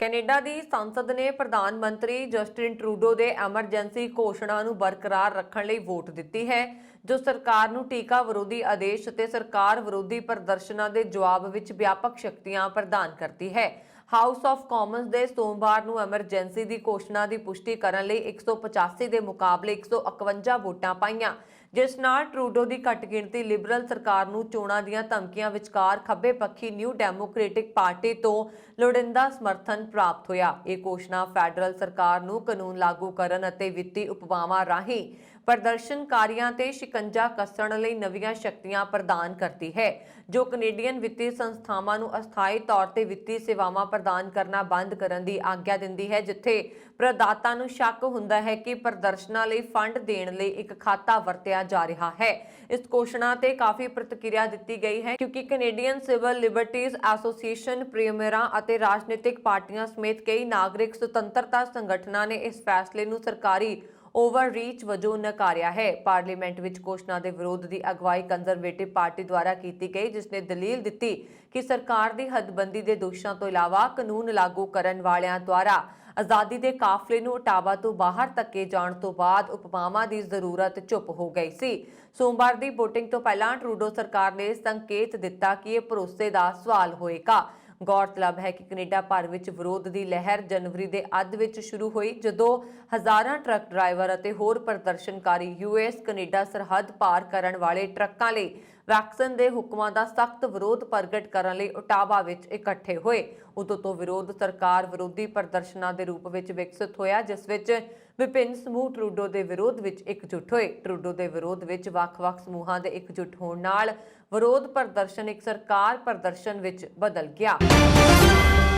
ਕੈਨੇਡਾ ਦੀ ਸੰਸਦ ਨੇ ਪ੍ਰਧਾਨ ਮੰਤਰੀ ਜਸਟਿਨ ਟਰੂਡੋ ਦੇ ਐਮਰਜੈਂਸੀ ਘੋਸ਼ਣਾ ਨੂੰ ਬਰਕਰਾਰ ਰੱਖਣ ਲਈ ਵੋਟ ਦਿੱਤੀ ਹੈ, ਜੋ ਸਰਕਾਰ ਨੂੰ ਟੀਕਾ ਵਿਰੋਧੀ ਆਦੇਸ਼ ਅਤੇ ਸਰਕਾਰ ਵਿਰੋਧੀ ਪ੍ਰਦਰਸ਼ਨਾਂ ਦੇ ਜਵਾਬ ਵਿੱਚ ਵਿਆਪਕ ਸ਼ਕਤੀਆਂ ਪ੍ਰਦਾਨ ਕਰਦੀ ਹੈ। ਹਾਊਸ ਆਫ ਕਾਮਨਸ ਦੇ ਸੋਮਵਾਰ ਨੂੰ ਐਮਰਜੈਂਸੀ ਦੀ ਘੋਸ਼ਣਾ ਦੀ ਪੁਸ਼ਟੀ ਕਰਨ ਲਈ 185 ਦੇ ਮੁਕਾਬਲੇ 151 ਵੋਟਾਂ ਪਾਈਆਂ, ਜਿਸ ਨਾਲ ਟਰੂਡੋ ਦੀ ਘੱਟ ਗਿਣਤੀ ਲਿਬਰਲ ਸਰਕਾਰ ਨੂੰ ਚੋਣਾਂ ਦੀਆਂ ਧਮਕੀਆਂ ਵਿਚਕਾਰ ਖੱਬੇ ਪੱਖੀ ਨਿਊ ਡੈਮੋਕ੍ਰੈਟਿਕ ਪਾਰਟੀ ਤੋਂ ਲੋੜੀਂਦਾ ਸਮਰਥਨ ਪ੍ਰਾਪਤ ਹੋਇਆ। ਇਹ ਘੋਸ਼ਣਾ ਫੈਡਰਲ ਸਰਕਾਰ ਨੂੰ ਕਾਨੂੰਨ ਲਾਗੂ ਕਰਨ ਅਤੇ ਵਿੱਤੀ ਉਪਾਵਾਂ ਰਾਹੀਂ ਪ੍ਰਦਰਸ਼ਨਕਾਰੀਆਂ ਤੇ ਸ਼ਿਕੰਜਾ ਕੱਸਣ ਲਈ ਨਵੀਆਂ ਸ਼ਕਤੀਆਂ ਪ੍ਰਦਾਨ ਕਰਦੀ ਹੈ, ਜੋ ਕੈਨੇਡੀਅਨ ਵਿੱਤੀ ਸੰਸਥਾਵਾਂ ਨੂੰ ਅਸਥਾਈ ਤੌਰ ਤੇ ਵਿੱਤੀ ਸੇਵਾਵਾਂ ਪ੍ਰਦਾਨ ਕਰਨਾ ਬੰਦ ਕਰਨ ਦੀ ਆਗਿਆ ਦਿੰਦੀ ਹੈ, ਜਿੱਥੇ ਪ੍ਰਦਾਤਾ ਨੂੰ ਸ਼ੱਕ ਹੁੰਦਾ ਹੈ ਕਿ ਪ੍ਰਦਰਸ਼ਨਾਂ ਲਈ ਫੰਡ ਦੇਣ ਲਈ ਇੱਕ ਖਾਤਾ ਵਰਤਿਆ ਜਾ ਰਿਹਾ ਹੈ। ਇਸ ਘੋਸ਼ਣਾ ਤੇ ਕਾਫੀ ਪ੍ਰਤੀਕਿਰਿਆ ਦਿੱਤੀ ਗਈ ਹੈ, ਕਿਉਂਕਿ ਕੈਨੇਡੀਅਨ ਸਿਵਲ ਲਿਬਰਟੀਜ਼ ਐਸੋਸੀਏਸ਼ਨ, ਪ੍ਰੀਮੀਅਰਾਂ ਅਤੇ ਰਾਜਨੀਤਿਕ ਪਾਰਟੀਆਂ ਸਮੇਤ ਕਈ ਨਾਗਰਿਕ ਸੁਤੰਤਰਤਾ ਸੰਗਠਨਾਂ ਨੇ ਇਸ ਫੈਸਲੇ ਨੂੰ ਸਰਕਾਰੀ ਓਵਰਰੀਚ ਵਜੋਂ ਨਕਾਰਿਆ ਹੈ। ਪਾਰਲੀਮੈਂਟ ਵਿੱਚ ਘੋਸ਼ਣਾ ਦੇ ਵਿਰੋਧ ਦੀ ਅਗਵਾਈ ਕੰਜ਼ਰਵੇਟਿਵ ਪਾਰਟੀ ਦੁਆਰਾ ਕੀਤੀ ਗਈ, ਜਿਸ ਨੇ ਦਲੀਲ ਦਿੱਤੀ ਕਿ ਸਰਕਾਰ ਦੀ ਹੱਦਬੰਦੀ ਦੇ ਦੋਸ਼ਾਂ ਤੋਂ ਇਲਾਵਾ ਕਾਨੂੰਨ ਲਾਗੂ ਕਰਨ ਵਾਲਿਆਂ ਦੁਆਰਾ ਆਜ਼ਾਦੀ ਦੇ ਕਾਫਲੇ ਨੂੰ ਓਟਾਵਾ ਤੋਂ ਬਾਹਰ ਧੱਕੇ ਜਾਣ ਤੋਂ ਬਾਅਦ ਉਪਮਾਵਾਂ ਦੀ ਜ਼ਰੂਰਤ ਚੁੱਪ ਹੋ ਗਈ ਸੀ। ਸੋਮਵਾਰ ਦੀ VOTING ਤੋਂ ਪਹਿਲਾਂ ਟਰੂਡੋ ਸਰਕਾਰ ਨੇ ਸੰਕੇਤ ਦਿੱਤਾ ਕਿ ਇਹ ਭਰੋਸੇ ਦਾ ਸਵਾਲ ਹੋਏਗਾ। ਗੌਰਤਲਬ ਹੈ ਕਿ ਕੈਨੇਡਾ ਭਰ ਵਿੱਚ ਵਿਰੋਧ ਦੀ ਲਹਿਰ ਜਨਵਰੀ ਦੇ ਅੱਧ ਵਿੱਚ ਸ਼ੁਰੂ ਹੋਈ, ਜਦੋਂ ਹਜ਼ਾਰਾਂ ਟਰੱਕ ਡਰਾਈਵਰ ਅਤੇ ਹੋਰ ਪ੍ਰਦਰਸ਼ਨਕਾਰੀ US ਕੈਨੇਡਾ ਸਰਹੱਦ ਪਾਰ ਕਰਨ ਵਾਲੇ ਟਰੱਕਾਂ ਲਈ ਵੈਕਸੀਨ ਦੇ ਹੁਕਮਾਂ ਦਾ ਸਖਤ ਵਿਰੋਧ ਪ੍ਰਗਟ ਕਰਨ ਲਈ ਓਟਾਵਾ ਵਿੱਚ ਇਕੱਠੇ ਹੋਏ। ਉਦੋਂ ਤੋਂ ਵਿਰੋਧ ਸਰਕਾਰ ਵਿਰੋਧੀ ਪ੍ਰਦਰਸ਼ਨਾਂ ਦੇ ਰੂਪ ਵਿੱਚ ਵਿਕਸਿਤ ਹੋਇਆ, ਜਿਸ ਵਿੱਚ ਵਿਭਿੰਨ ਸਮੂਹ ਟਰੂਡੋ ਦੇ ਵਿਰੋਧ ਵਿੱਚ ਇਕਜੁੱਟ ਹੋਏ। ਟਰੂਡੋ ਦੇ ਵਿਰੋਧ ਵਿੱਚ ਵੱਖ-ਵੱਖ ਸਮੂਹਾਂ ਦੇ ਇਕਜੁੱਟ ਹੋਣ ਨਾਲ ਵਿਰੋਧ ਪ੍ਰਦਰਸ਼ਨ ਇੱਕ ਸਰਕਾਰ ਪ੍ਰਦਰਸ਼ਨ ਵਿੱਚ ਬਦਲ ਗਿਆ।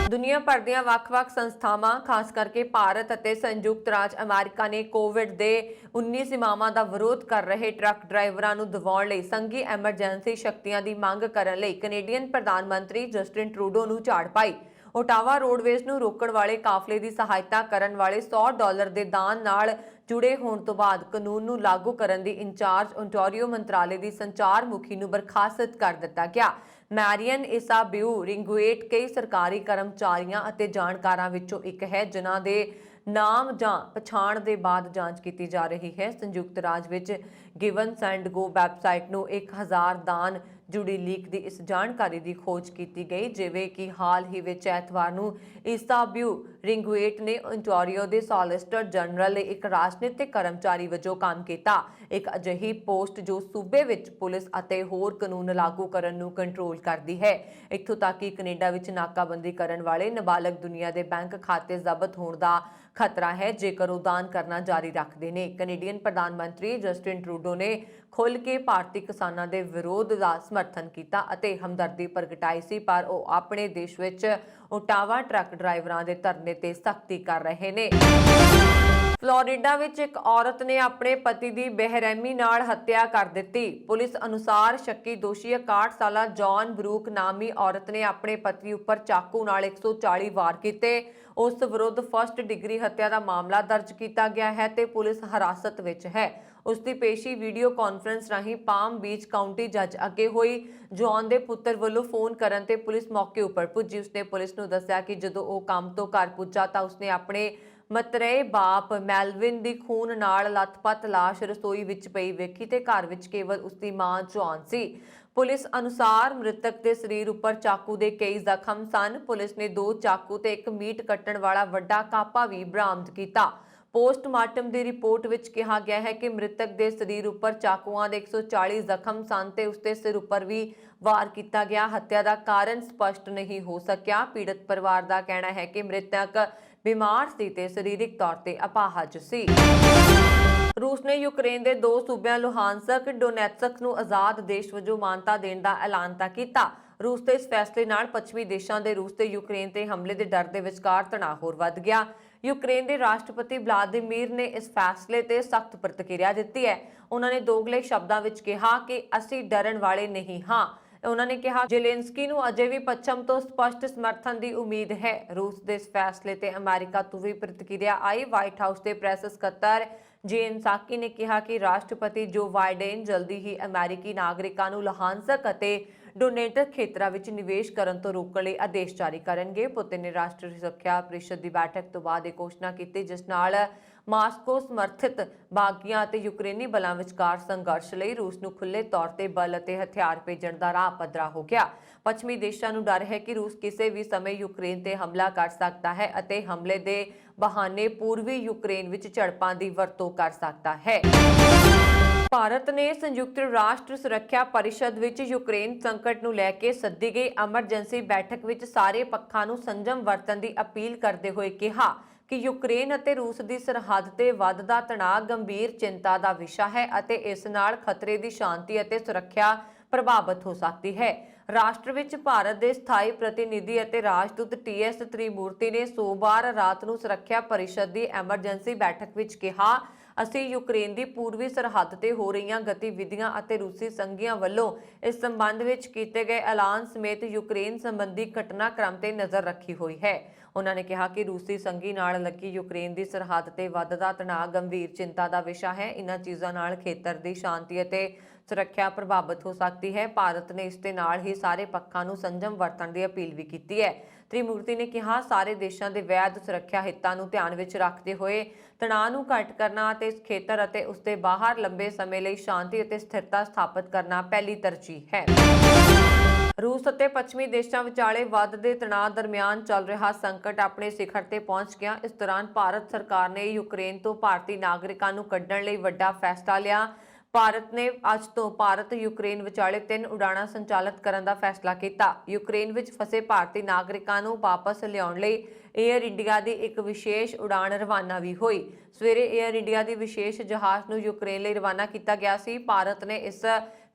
ਦੁਨੀਆ ਭਰ ਦੀਆਂ ਵੱਖ-ਵੱਖ ਸੰਸਥਾਵਾਂ, ਖਾਸ ਕਰਕੇ ਭਾਰਤ ਅਤੇ ਸੰਯੁਕਤ ਰਾਜ ਅਮਰੀਕਾ ਨੇ ਕੋਵਿਡ ਦੇ 19 ਸੀਮਾਵਾਂ ਦਾ ਵਿਰੋਧ ਕਰ ਰਹੇ ਟਰੱਕ ਡਰਾਈਵਰਾਂ ਨੂੰ ਦਬਾਉਣ ਲਈ ਸੰਘੀ ਐਮਰਜੈਂਸੀ ਸ਼ਕਤੀਆਂ ਦੀ ਮੰਗ ਕਰਨ ਲਈ ਕੈਨੇਡੀਅਨ ਪ੍ਰਧਾਨ ਮੰਤਰੀ ਜਸਟਿਨ ਟਰੂਡੋ ਨੂੰ ਝਾੜ ਪਾਈ। ਓਟਾਵਾ ਰੋਡਵੇਜ਼ ਨੂੰ ਰੋਕਣ ਵਾਲੇ ਕਾਫਲੇ ਦੀ ਸਹਾਇਤਾ ਕਰਨ ਵਾਲੇ $100 ਦੇ ਦਾਨ ਨਾਲ ਜੁੜੇ ਹੋਣ ਤੋਂ ਬਾਅਦ ਕਾਨੂੰਨ ਨੂੰ ਲਾਗੂ ਕਰਨ ਦੀ ਇੰਚਾਰਜ ਓਨਟਾਰੀਓ ਮੰਤਰਾਲੇ ਦੀ ਸੰਚਾਰ ਮੁਖੀ ਨੂੰ ਬਰਖਾਸਤ ਕਰ ਦਿੱਤਾ ਗਿਆ। ਮੈਰੀਅਨ ਇਸਾਬਿਊ ਰਿੰਗੁਏਟ ਕਈ ਸਰਕਾਰੀ ਕਰਮਚਾਰੀਆਂ ਅਤੇ ਜਾਣਕਾਰਾਂ ਵਿੱਚੋਂ ਇੱਕ ਹੈ, ਜਿਨ੍ਹਾਂ ਦੇ ਨਾਮ ਜਾਂ ਪਛਾਣ ਦੇ ਬਾਅਦ ਜਾਂਚ ਕੀਤੀ ਜਾ ਰਹੀ ਹੈ। ਸੰਯੁਕਤ ਰਾਜ ਵਿੱਚ ਗਿਵਨਸ ਐਂਡ ਗੋ ਵੈਬਸਾਈਟ ਨੂੰ 1000 ਦਾਨ ਜੁੜੀ ਲੀਕ ਦੀ ਇਸ ਜਾਣਕਾਰੀ ਦੀ ਖੋਜ ਕੀਤੀ ਗਈ, ਜਿਵੇਂ ਕਿ ਹਾਲ ਹੀ ਵਿੱਚ ਐਤਵਾਰ ਨੂੰ ਇਸਾਬਿਊ ਰਿੰਗੁਏਟ ਨੇ ਓਨਟਾਰੀਓ ਦੇ ਸੋਲਿਸਿਟਰ ਜਨਰਲ ਲਈ ਇੱਕ ਰਾਜਨੀਤਿਕ ਕਰਮਚਾਰੀ ਵਜੋਂ ਕੰਮ ਕੀਤਾ। ਇੱਕ ਅਜਿਹੀ ਪੋਸਟ ਜੋ ਸੂਬੇ ਵਿੱਚ ਪੁਲਿਸ ਅਤੇ ਹੋਰ ਕਾਨੂੰਨ ਲਾਗੂ ਕਰਨ ਨੂੰ ਕੰਟਰੋਲ ਕਰਦੀ ਹੈ। ਇੱਥੋਂ ਤੱਕ ਕਿ ਕੈਨੇਡਾ ਵਿੱਚ ਨਾਕਾਬੰਦੀ ਕਰਨ ਵਾਲੇ ਨਾਬਾਲਗ ਦੁਨੀਆ ਦੇ ਬੈਂਕ ਖਾਤੇ ਜ਼ਬਤ ਹੋਣ ਦਾ ਖਤਰਾ ਹੈ ਜੇਕਰ ਉਹ ਦਾਨ ਕਰਨਾ ਜਾਰੀ ਰੱਖਦੇ ਨੇ। ਕੈਨੇਡੀਅਨ ਪ੍ਰਧਾਨ ਮੰਤਰੀ ਜਸਟਿਨ ਟਰੂਡੋ ਨੇ ਖੁੱਲ੍ਹ ਕੇ ਭਾਰਤੀ ਕਿਸਾਨਾਂ ਦੇ ਵਿਰੋਧ ਦਾ ਸਮਰਥਨ ਕੀਤਾ ਅਤੇ ਹਮਦਰਦੀ ਪ੍ਰਗਟਾਈ ਸੀ, ਪਰ ਉਹ ਆਪਣੇ ਦੇਸ਼ ਵਿੱਚ ਓਟਾਵਾ ਟਰੱਕ ਡਰਾਈਵਰਾਂ ਦੇ ਧਰਨੇ ਤੇ ਸਖਤੀ ਕਰ ਰਹੇ ਨੇ। ਫਲੋਰੀਡਾ ਵਿੱਚ ਇੱਕ ਔਰਤ ਨੇ ਆਪਣੇ ਪਤੀ ਦੀ ਬੇਰਹਿਮੀ ਨਾਲ ਹੱਤਿਆ ਕਰ ਦਿੱਤੀ। ਪੁਲਿਸ ਅਨੁਸਾਰ ਸ਼ੱਕੀ ਦੋਸ਼ੀ 61 ਸਾਲਾ ਜੌਨ ਬਰੂਕ ਨਾਮੀ ਔਰਤ ਨੇ ਆਪਣੇ ਪਤੀ ਉੱਪਰ ਚਾਕੂ ਨਾਲ 140 ਵਾਰ ਕੀਤੇ। ਉਸ ਵਿਰੁੱਧ ਫਸਟ ਡਿਗਰੀ ਹੱਤਿਆ ਦਾ ਮਾਮਲਾ ਦਰਜ ਕੀਤਾ ਗਿਆ ਹੈ ਤੇ ਪੁਲਿਸ ਹਿਰਾਸਤ ਵਿੱਚ ਹੈ। ਉਸ ਦੀ ਪੇਸ਼ੀ ਵੀਡੀਓ ਕਾਨਫਰੰਸ ਰਾਹੀਂ ਪਾਮ ਬੀਚ ਕਾਉਂਟੀ ਜੱਜ ਅੱਗੇ ਹੋਈ। ਜੌਨ ਦੇ ਪੁੱਤਰ ਵੱਲੋਂ ਫੋਨ ਕਰਨ ਤੇ ਪੁਲਿਸ ਮੌਕੇ ਉੱਪਰ ਪੁੱਜੀ। ਉਸਨੇ ਪੁਲਿਸ ਨੂੰ ਦੱਸਿਆ ਕਿ ਜਦੋਂ ਉਹ ਕੰਮ ਤੋਂ ਘਰ ਪੁੱਜਾ ਤਾਂ ਉਸਨੇ ਆਪਣੇ ਮਤਰੇਏ ਬਾਪ ਮੈਲਵਿਨ ਦੀ ਖੂਨ ਨਾਲ ਲੱਥਪੱਥ ਲਾਸ਼ ਰਸੋਈ ਵਿੱਚ ਪਈ ਵੇਖੀ ਤੇ ਘਰ ਵਿੱਚ ਕੇਵਲ ਉਸਦੀ ਮਾਂ ਜੌਨ ਸੀ। ਪੁਲਿਸ ਅਨੁਸਾਰ ਮ੍ਰਿਤਕ ਦੇ ਸਰੀਰ ਉੱਪਰ ਚਾਕੂ ਦੇ ਕਈ ਜ਼ਖਮ ਸਨ। ਪੁਲਿਸ ਨੇ 2 ਚਾਕੂ ਤੇ ਇੱਕ ਮੀਟ ਕੱਟਣ ਵਾਲਾ ਵੱਡਾ ਕਾਪਾ ਵੀ ਬਰਾਮਦ ਕੀਤਾ। ਪੋਸਟਮਾਰਟਮ ਦੀ ਰਿਪੋਰਟ ਵਿੱਚ ਕਿਹਾ ਗਿਆ ਹੈ ਕਿ ਮ੍ਰਿਤਕ ਦੇ ਸਰੀਰ ਉੱਪਰ ਚਾਕੂਆਂ ਦੇ 140 ਜ਼ਖਮ ਸਨ ਤੇ ਉਸਦੇ ਸਿਰ ਉੱਪਰ ਵੀ ਵਾਰ ਕੀਤਾ ਗਿਆ। ਹੱਤਿਆ ਦਾ ਕਾਰਨ ਸਪਸ਼ਟ ਨਹੀਂ ਹੋ ਸਕਿਆ। ਪੀੜਤ ਪਰਿਵਾਰ ਦਾ ਕਹਿਣਾ ਹੈ ਕਿ ਮ੍ਰਿਤਕ ਬਿਮਾਰ ਸੀ ਤੇ ਸਰੀਰਕ ਤੌਰ ਤੇ ਅਪਾਹਜ ਸੀ। ਰੂਸ ਨੇ ਯੂਕਰੇਨ ਦੇ 2 ਸੂਬਿਆਂ ਲੁਹਾਨਸਕ ਡੋਨੇਟਸਕ ਨੂੰ ਆਜ਼ਾਦ ਦੇਸ਼ ਵਜੋਂ ਮਾਨਤਾ ਦੇਣ ਦਾ ਐਲਾਨ ਤਾਂ ਕੀਤਾ। ਰੂਸ ਦੇ ਇਸ ਫੈਸਲੇ ਨਾਲ ਪੱਛਮੀ ਦੇਸ਼ਾਂ ਦੇ ਰੂਸ ਤੇ ਯੂਕਰੇਨ ਤੇ ਹਮਲੇ ਦੇ ਡਰ ਦੇ ਵਿਚਕਾਰ ਤਣਾਅ ਹੋਰ ਵੱਧ ਗਿਆ। ਯੂਕਰੇਨ ਦੇ ਰਾਸ਼ਟਰਪਤੀ ਵਲਾਦੀਮੀਰ ਨੇ ਇਸ ਫੈਸਲੇ ਤੇ ਸਖਤ ਪ੍ਰਤੀਕਿਰਿਆ ਦਿੱਤੀ ਹੈ। ਉਹਨਾਂ ਨੇ ਦੋਗਲੇ ਸ਼ਬਦਾਂ ਵਿੱਚ ਕਿਹਾ ਕਿ ਅਸੀਂ ਡਰਨ ਵਾਲੇ ਨਹੀਂ ਹਾਂ। ਉਹਨਾਂ ਨੇ ਕਿਹਾ ਜ਼ੇਲੈਂਸਕੀ ਨੂੰ ਅਜੇ ਵੀ ਪੱਛਮ ਤੋਂ ਸਪਸ਼ਟ ਸਮਰਥਨ ਦੀ ਉਮੀਦ ਹੈ। ਰੂਸ ਦੇ ਇਸ ਫੈਸਲੇ ਤੇ ਅਮਰੀਕਾ ਤੋਂ ਵੀ ਪ੍ਰਤੀਕਿਰਿਆ ਆਈ। ਵਾਈਟ ਹਾਊਸ ਦੇ ਪ੍ਰੈਸ ਸਕੱਤਰ ਜੇਨ ਸਾਕੀ ਨੇ ਕਿਹਾ ਕਿ ਰਾਸ਼ਟਰਪਤੀ ਜੋ ਬਾਈਡਨ ਜਲਦੀ ਹੀ ਅਮਰੀਕੀ ਨਾਗਰਿਕਾਂ ਨੂੰ ਲੁਹਾਨਸਕ ਅਤੇ ਡੋਨੇਟਕ ਖੇਤਰਾਂ ਵਿੱਚ ਨਿਵੇਸ਼ ਕਰਨ ਤੋਂ ਰੋਕਣ ਲਈ ਆਦੇਸ਼ ਜਾਰੀ ਕਰਨਗੇ। ਪੁਤਿਨ ਨੇ ਰਾਸ਼ਟਰੀ ਸੁਰੱਖਿਆ ਪ੍ਰੀਸ਼ਦ ਦੀ ਬੈਠਕ ਤੋਂ ਬਾਅਦ ਇਹ ਘੋਸ਼ਣਾ ਕੀਤੀ, ਜਿਸ ਨਾਲ ਮਾਸਕੋ ਸਮਰਥਿਤ ਬਾਗੀਆਂ ਅਤੇ ਯੂਕਰੇਨੀ ਬਲਾਂ ਵਿਚਕਾਰ ਸੰਘਰਸ਼ ਲਈ ਰੂਸ ਨੂੰ ਖੁੱਲ੍ਹੇ ਤੌਰ ਤੇ ਬਲ ਅਤੇ ਹਥਿਆਰ ਭੇਜਣ ਦਾ ਰਾਹ ਪੱਧਰਾ ਹੋ ਗਿਆ। ਪੱਛਮੀ ਦੇਸ਼ਾਂ ਨੂੰ ਡਰ ਹੈ ਕਿ ਰੂਸ ਕਿਸੇ ਵੀ ਸਮੇਂ ਯੂਕਰੇਨ ਤੇ ਹਮਲਾ ਕਰ ਸਕਦਾ ਹੈ ਅਤੇ ਹਮਲੇ ਦੇ ਬਹਾਨੇ ਪੂਰਬੀ ਯੂਕਰੇਨ ਵਿੱਚ ਝੜਪਾਂ ਦੀ ਵਰਤੋਂ ਕਰ ਸਕਦਾ ਹੈ। ਭਾਰਤ ਨੇ ਸੰਯੁਕਤ ਰਾਸ਼ਟਰ ਸੁਰੱਖਿਆ ਪਰਿਸ਼ਦ ਵਿੱਚ ਯੂਕਰੇਨ ਸੰਕਟ ਨੂੰ ਲੈ ਕੇ ਸੱਦੀ ਗਈ ਐਮਰਜੈਂਸੀ ਬੈਠਕ ਵਿੱਚ ਸਾਰੇ ਪੱਖਾਂ ਨੂੰ ਸੰਜਮ ਵਰਤਣ ਦੀ ਅਪੀਲ ਕਰਦੇ ਹੋਏ ਕਿਹਾ ਕਿ ਯੂਕਰੇਨ ਅਤੇ ਰੂਸ ਦੀ ਸਰਹੱਦ ਤੇ ਵੱਧਦਾ ਤਣਾਅ ਗੰਭੀਰ ਚਿੰਤਾ ਦਾ ਵਿਸ਼ਾ ਹੈ ਅਤੇ ਇਸ ਨਾਲ ਖਤਰੇ ਦੀ ਸ਼ਾਂਤੀ ਅਤੇ ਸੁਰੱਖਿਆ ਪ੍ਰਭਾਵਿਤ ਹੋ ਸਕਦੀ ਹੈ। ਰਾਸ਼ਟਰ ਵਿੱਚ ਭਾਰਤ ਦੇ ਸਥਾਈ ਪ੍ਰਤੀਨਿਧੀ ਅਤੇ ਰਾਜਦੂਤ TS ਤ੍ਰਿਮੂਰਤੀ ਨੇ ਸੋਮਵਾਰ ਰਾਤ ਨੂੰ ਸੁਰੱਖਿਆ ਪਰਿਸ਼ਦ ਦੀ ਐਮਰਜੈਂਸੀ ਬੈਠਕ ਵਿੱਚ ਕਿਹਾ, ਅਸੀਂ ਯੂਕਰੇਨ ਦੀ ਪੂਰਬੀ ਸਰਹੱਦ ਤੇ ਹੋ ਰਹੀਆਂ ਗਤੀਵਿਧੀਆਂ ਅਤੇ ਰੂਸੀ ਸੰਘੀਆਂ ਵੱਲੋਂ ਇਸ ਸੰਬੰਧ ਵਿੱਚ ਕੀਤੇ ਗਏ ਐਲਾਨ ਸਮੇਤ ਯੂਕਰੇਨ ਸੰਬੰਧੀ ਘਟਨਾਕ੍ਰਮ ਤੇ ਨਜ਼ਰ ਰੱਖੀ ਹੋਈ ਹੈ। ਉਹਨਾਂ ਨੇ ਕਿਹਾ ਕਿ ਰੂਸੀ ਸੰਘੀ ਨਾਲ ਲੱਗੀ ਯੂਕਰੇਨ ਦੀ ਸਰਹੱਦ ਤੇ ਵੱਧਦਾ ਤਣਾਅ ਗੰਭੀਰ ਚਿੰਤਾ ਦਾ ਵਿਸ਼ਾ ਹੈ। ਇਨ੍ਹਾਂ ਚੀਜ਼ਾਂ ਨਾਲ ਖੇਤਰ ਦੀ ਸ਼ਾਂਤੀ ਅਤੇ ਸੁਰੱਖਿਆ ਪ੍ਰਭਾਵਿਤ ਹੋ ਸਕਦੀ ਹੈ। ਭਾਰਤ ਨੇ ਇਸ ਦੇ ਨਾਲ ਹੀ ਸਾਰੇ ਪੱਖਾਂ ਨੂੰ ਸੰਜਮ ਵਰਤਣ ਦੀ ਅਪੀਲ ਵੀ ਕੀਤੀ ਹੈ। ਤ੍ਰਿਮੂਰਤੀ ਨੇ ਕਿਹਾ, ਸਾਰੇ ਦੇਸ਼ਾਂ ਦੇ ਵੈਧ ਸੁਰੱਖਿਆ ਹਿੱਤਾਂ ਨੂੰ ਧਿਆਨ ਵਿੱਚ ਰੱਖਦੇ ਹੋਏ ਤਣਾਅ ਨੂੰ ਘੱਟ ਕਰਨਾ ਅਤੇ ਇਸ ਖੇਤਰ ਅਤੇ ਉਸ ਦੇ ਬਾਹਰ ਲੰਬੇ ਸਮੇਂ ਲਈ ਸ਼ਾਂਤੀ ਅਤੇ ਸਥਿਰਤਾ ਸਥਾਪਿਤ ਕਰਨਾ ਪਹਿਲੀ ਤਰਜੀਹ ਹੈ। ਰੂਸ ਅਤੇ ਪੱਛਮੀ ਦੇਸ਼ਾਂ ਵਿਚਾਲੇ ਵੱਧਦੇ ਤਣਾਅ ਦਰਮਿਆਨ ਚੱਲ ਰਿਹਾ ਸੰਕਟ ਆਪਣੇ ਸਿਖਰ ਤੇ ਪਹੁੰਚ ਗਿਆ। ਇਸ ਦੌਰਾਨ ਭਾਰਤ ਸਰਕਾਰ ਨੇ ਯੂਕਰੇਨ ਤੋਂ ਭਾਰਤੀ ਨਾਗਰਿਕਾਂ ਨੂੰ ਕੱਢਣ ਲਈ ਵੱਡਾ ਫੈਸਲਾ ਲਿਆ। ਭਾਰਤ ਨੇ ਅੱਜ ਤੋਂ ਭਾਰਤ ਯੂਕਰੇਨ ਵਿਚਾਲੇ 3 ਉਡਾਣਾਂ ਸੰਚਾਲਿਤ ਕਰਨ ਦਾ ਫੈਸਲਾ ਕੀਤਾ। ਯੂਕਰੇਨ ਵਿੱਚ ਫਸੇ ਭਾਰਤੀ ਨਾਗਰਿਕਾਂ ਨੂੰ ਵਾਪਸ ਲਿਆਉਣ ਲਈ ਏਅਰ ਇੰਡੀਆ ਦੀ ਇੱਕ ਵਿਸ਼ੇਸ਼ ਉਡਾਣ ਰਵਾਨਾ ਵੀ ਹੋਈ। ਸਵੇਰੇ ਏਅਰ ਇੰਡੀਆ ਦੀ ਵਿਸ਼ੇਸ਼ ਜਹਾਜ਼ ਨੂੰ ਯੂਕਰੇਨ ਲਈ ਰਵਾਨਾ ਕੀਤਾ ਗਿਆ ਸੀ। ਭਾਰਤ ਨੇ ਇਸ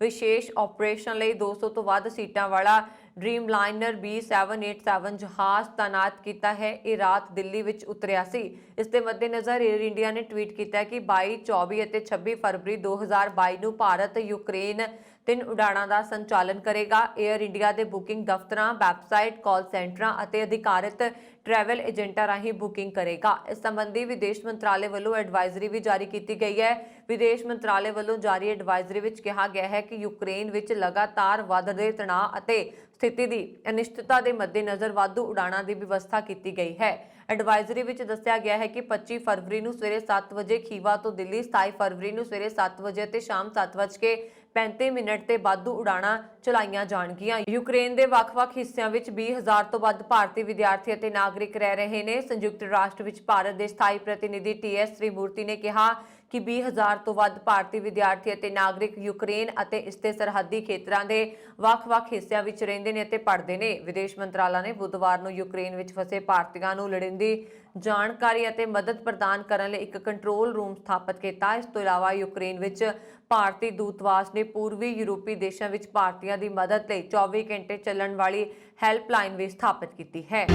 ਵਿਸ਼ੇਸ਼ ਆਪਰੇਸ਼ਨ ਲਈ 200 ਤੋਂ ਵੱਧ ਸੀਟਾਂ ਵਾਲਾ ਡ੍ਰੀਮਲਾਈਨਰ B787 ਜਹਾਜ਼ ਤਾਇਨਾਤ ਕੀਤਾ ਹੈ। ਇਹ ਰਾਤ ਦਿੱਲੀ ਵਿੱਚ ਉਤਰਿਆ ਸੀ। ਇਸ ਦੇ ਮੱਦੇਨਜ਼ਰ ਏਅਰ ਇੰਡੀਆ ਨੇ ਟਵੀਟ ਕੀਤਾ ਕਿ 22, 24 ਅਤੇ 26 ਫਰਵਰੀ 2022 ਨੂੰ ਭਾਰਤ ਯੂਕਰੇਨ 3 ਉਡਾਣਾਂ ਦਾ ਸੰਚਾਲਨ ਕਰੇਗਾ। ਏਅਰ ਇੰਡੀਆ ਦੇ ਬੁਕਿੰਗ ਦਫ਼ਤਰਾਂ, ਵੈਬਸਾਈਟ, ਕਾਲ ਸੈਂਟਰਾਂ ਅਤੇ ਅਧਿਕਾਰਤ ਟਰੈਵਲ ਏਜੰਟਾਂ ਰਾਹੀਂ ਬੁਕਿੰਗ ਕਰੇਗਾ। ਇਸ ਸੰਬੰਧੀ ਵਿਦੇਸ਼ ਮੰਤਰਾਲੇ ਵੱਲੋਂ ਐਡਵਾਈਜ਼ਰੀ ਵੀ ਜਾਰੀ ਕੀਤੀ ਗਈ ਹੈ। ਵਿਦੇਸ਼ ਮੰਤਰਾਲੇ ਵੱਲੋਂ ਜਾਰੀ ਐਡਵਾਈਜ਼ਰੀ ਵਿੱਚ ਕਿਹਾ ਗਿਆ ਹੈ ਕਿ ਯੂਕਰੇਨ ਵਿੱਚ ਲਗਾਤਾਰ ਵੱਧਦੇ ਤਣਾਅ ਅਤੇ ਸਥਿਤੀ ਦੀ ਅਨਿਸ਼ਚਿਤਤਾ ਦੇ ਮੱਦੇਨਜ਼ਰ ਵਾਧੂ ਉਡਾਣਾਂ ਦੀ ਵਿਵਸਥਾ ਕੀਤੀ ਗਈ ਹੈ। ਐਡਵਾਈਜ਼ਰੀ ਵਿੱਚ ਦੱਸਿਆ ਗਿਆ ਹੈ ਕਿ 25 ਫਰਵਰੀ ਨੂੰ ਸਵੇਰੇ 7 ਵਜੇ ਖੀਵਾ ਤੋਂ ਦਿੱਲੀ, 27 ਫਰਵਰੀ ਨੂੰ ਸਵੇਰੇ 7 ਵਜੇ ਅਤੇ ਸ਼ਾਮ 7:35 ਤੇ ਵਾਧੂ ਉਡਾਣਾਂ ਚਲਾਈਆਂ ਜਾਣਗੀਆਂ। ਯੂਕਰੇਨ ਦੇ ਵੱਖ-ਵੱਖ ਹਿੱਸਿਆਂ ਵਿੱਚ 20,000 ਤੋਂ ਵੱਧ ਭਾਰਤੀ ਵਿਦਿਆਰਥੀ ਅਤੇ ਨਾਗਰਿਕ ਰਹਿ ਰਹੇ ਨੇ। ਸੰਯੁਕਤ ਰਾਸ਼ਟਰ ਵਿੱਚ ਭਾਰਤ ਦੇ ਸਥਾਈ ਪ੍ਰਤੀਨਿਧੀ TS ਤ੍ਰਿਮੂਰਤੀ ਨੇ ਕਿਹਾ ਕਿ 20,000 ਤੋਂ ਵੱਧ ਭਾਰਤੀ ਵਿਦਿਆਰਥੀ ਅਤੇ ਨਾਗਰਿਕ ਯੂਕਰੇਨ ਅਤੇ ਇਸ ਦੇ ਸਰਹੱਦੀ ਖੇਤਰਾਂ ਦੇ ਵੱਖ-ਵੱਖ ਹਿੱਸਿਆਂ ਵਿੱਚ ਰਹਿੰਦੇ ਨੇ ਅਤੇ ਪੜ੍ਹਦੇ ਨੇ। ਵਿਦੇਸ਼ ਮੰਤਰਾਲਾ ਨੇ ਬੁੱਧਵਾਰ ਨੂੰ ਯੂਕਰੇਨ ਵਿੱਚ ਫਸੇ ਭਾਰਤੀਆਂ ਨੂੰ ਲੋੜੀਂਦੀ ਜਾਣਕਾਰੀ ਅਤੇ ਮਦਦ ਪ੍ਰਦਾਨ ਕਰਨ ਲਈ ਇੱਕ ਕੰਟਰੋਲ ਰੂਮ ਸਥਾਪਿਤ ਕੀਤਾ। ਇਸ ਤੋਂ ਇਲਾਵਾ ਯੂਕਰੇਨ ਵਿੱਚ ਭਾਰਤੀ ਦੂਤਵਾਸ ਨੇ ਪੂਰਬੀ ਯੂਰਪੀ ਦੇਸ਼ਾਂ ਵਿੱਚ ਭਾਰਤੀਆਂ ਦੀ ਮਦਦ ਲਈ 24 ਘੰਟੇ ਚੱਲਣ ਵਾਲੀ ਹੈਲਪਲਾਈਨ ਵੀ ਸਥਾਪਿਤ ਕੀਤੀ ਹੈ।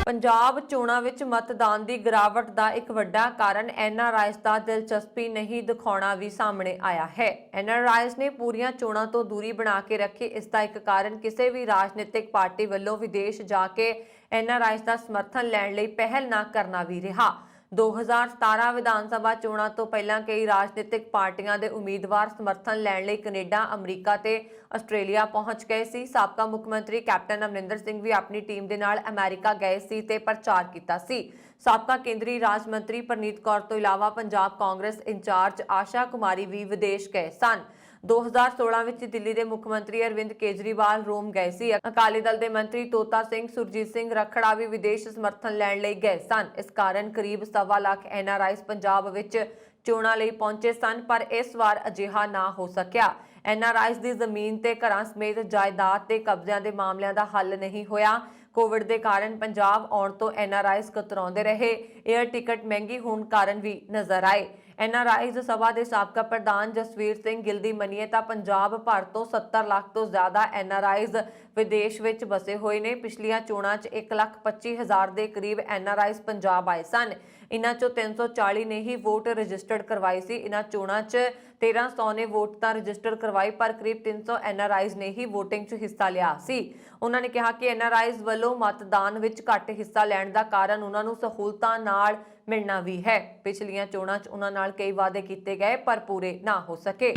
ਪੰਜਾਬ ਚੋਣਾਂ ਵਿੱਚ ਮਤਦਾਨ ਦੀ ਗਿਰਾਵਟ ਦਾ ਇੱਕ ਵੱਡਾ ਕਾਰਨ NRIs ਦਾ ਦਿਲਚਸਪੀ ਨਹੀਂ ਦਿਖਾਉਣਾ ਵੀ ਸਾਹਮਣੇ ਆਇਆ ਹੈ। NRIs ਨੇ ਪੂਰੀਆਂ ਚੋਣਾਂ ਤੋਂ ਦੂਰੀ ਬਣਾ ਕੇ ਰੱਖੀ। ਇਸ ਦਾ ਇੱਕ ਕਾਰਨ ਕਿਸੇ ਵੀ ਰਾਜਨੀਤਿਕ ਪਾਰਟੀ ਵੱਲੋਂ ਵਿਦੇਸ਼ ਜਾ ਕੇ NRIs ਦਾ ਸਮਰਥਨ ਲੈਣ ਲਈ ਪਹਿਲ ਨਾ ਕਰਨਾ ਵੀ ਰਿਹਾ। 2017 ਵਿਧਾਨ ਸਭਾ ਚੋਣਾਂ ਤੋਂ ਪਹਿਲਾਂ ਕਈ ਰਾਜਨੀਤਿਕ ਪਾਰਟੀਆਂ ਦੇ ਉਮੀਦਵਾਰ ਸਮਰਥਨ ਲੈਣ ਲਈ ਕੈਨੇਡਾ, ਅਮਰੀਕਾ ਤੇ ਆਸਟ੍ਰੇਲੀਆ ਪਹੁੰਚ ਗਏ ਸੀ। ਸਾਬਕਾ ਮੁੱਖ ਮੰਤਰੀ ਕੈਪਟਨ ਅਮਰਿੰਦਰ ਸਿੰਘ ਵੀ ਆਪਣੀ ਟੀਮ ਦੇ ਨਾਲ ਅਮਰੀਕਾ ਗਏ ਸੀ ਤੇ ਪ੍ਰਚਾਰ ਕੀਤਾ ਸੀ। ਸਾਬਕਾ ਕੇਂਦਰੀ ਰਾਜ ਮੰਤਰੀ ਪ੍ਰਨੀਤ ਕੌਰ ਤੋਂ ਇਲਾਵਾ ਪੰਜਾਬ ਕਾਂਗਰਸ ਇੰਚਾਰਜ ਆਸ਼ਾ ਕੁਮਾਰੀ ਵੀ ਵਿਦੇਸ਼ ਗਏ ਸਨ। 2016 ਵਿੱਚ ਦਿੱਲੀ ਦੇ ਮੁੱਖ ਮੰਤਰੀ ਅਰਵਿੰਦ ਕੇਜਰੀਵਾਲ ਰੋਮ ਗਏ ਸੀ। ਅਕਾਲੀ ਦਲ ਦੇ ਮੰਤਰੀ ਤੋਤਾ ਸਿੰਘ, ਸੁਰਜੀਤ ਸਿੰਘ ਰੱਖੜਾ ਵੀ ਵਿਦੇਸ਼ ਸਮਰਥਨ ਲੈਣ ਲਈ ਗਏ ਸਨ। ਇਸ ਕਾਰਨ ਕਰੀਬ 1.25 ਲੱਖ NRIs ਪੰਜਾਬ ਵਿੱਚ ਚੋਣਾਂ ਲਈ ਪਹੁੰਚੇ ਸਨ, ਪਰ ਇਸ ਵਾਰ ਅਜਿਹਾ ਨਾ ਹੋ ਸਕਿਆ। NRIs ਦੀ ਜ਼ਮੀਨ ਤੇ ਘਰਾਂ ਸਮੇਤ ਜਾਇਦਾਦ ਤੇ ਕਬਜ਼ਿਆਂ ਦੇ ਮਾਮਲਿਆਂ ਦਾ ਹੱਲ ਨਹੀਂ ਹੋਇਆ। ਕੋਵਿਡ ਦੇ ਕਾਰਨ ਪੰਜਾਬ ਆਉਣ ਤੋਂ NRIs ਕਤਰਾਉਂਦੇ ਰਹੇ। 에ਅਰ ਟਿਕਟ ਮਹਿੰਗੀ ਹੋਣ ਕਾਰਨ ਵੀ ਨਜ਼ਰ ਆਏ। NRIs ਸਭਾ ਦੇ ਸਾਬਕਾ ਪ੍ਰਧਾਨ ਜਸਵੀਰ ਸਿੰਘ ਗਿੱਲ ਦੀ ਮੰਨੀਏ ਤਾਂ ਪੰਜਾਬ ਭਰ ਤੋਂ 70 ਲੱਖ ਤੋਂ ਜ਼ਿਆਦਾ NRIs ਵਿਦੇਸ਼ ਵਿੱਚ ਬਸੇ ਹੋਏ ਨੇ। ਪਿਛਲੀਆਂ ਚੋਣਾਂ 'ਚ 1,25,000 ਦੇ ਕਰੀਬ NRIs ਪੰਜਾਬ ਆਏ ਸਨ। ਇਨ੍ਹਾਂ 'ਚੋਂ 340 ਨੇ ਹੀ ਵੋਟ ਰਜਿਸਟਰਡ ਕਰਵਾਈ ਸੀ। ਇਨ੍ਹਾਂ ਚੋਣਾਂ 'ਚ 1300 ਨੇ ਵੋਟ ਤਾਂ ਰਜਿਸਟਰ ਕਰਵਾਈ, ਪਰ ਕਰੀਬ 300 NRIs ਨੇ ਹੀ VOTING 'ਚ ਹਿੱਸਾ ਲਿਆ ਸੀ। ਉਹਨਾਂ ਨੇ ਕਿਹਾ ਕਿ NRIs ਵੱਲੋਂ ਮਤਦਾਨ ਵਿੱਚ ਘੱਟ ਹਿੱਸਾ ਲੈਣ ਦਾ ਕਾਰਨ ਉਹਨਾਂ ਨੂੰ ਸਹੂਲਤਾਂ ਨਾਲ ਮਿਲਣਾ ਵੀ ਹੈ। ਪਿਛਲੀਆਂ ਚੋਣਾਂ 'ਚ ਉਹਨਾਂ ਨਾਲ ਕਈ ਵਾਅਦੇ ਕੀਤੇ ਗਏ ਪਰ ਪੂਰੇ ਨਾ ਹੋ ਸਕੇ।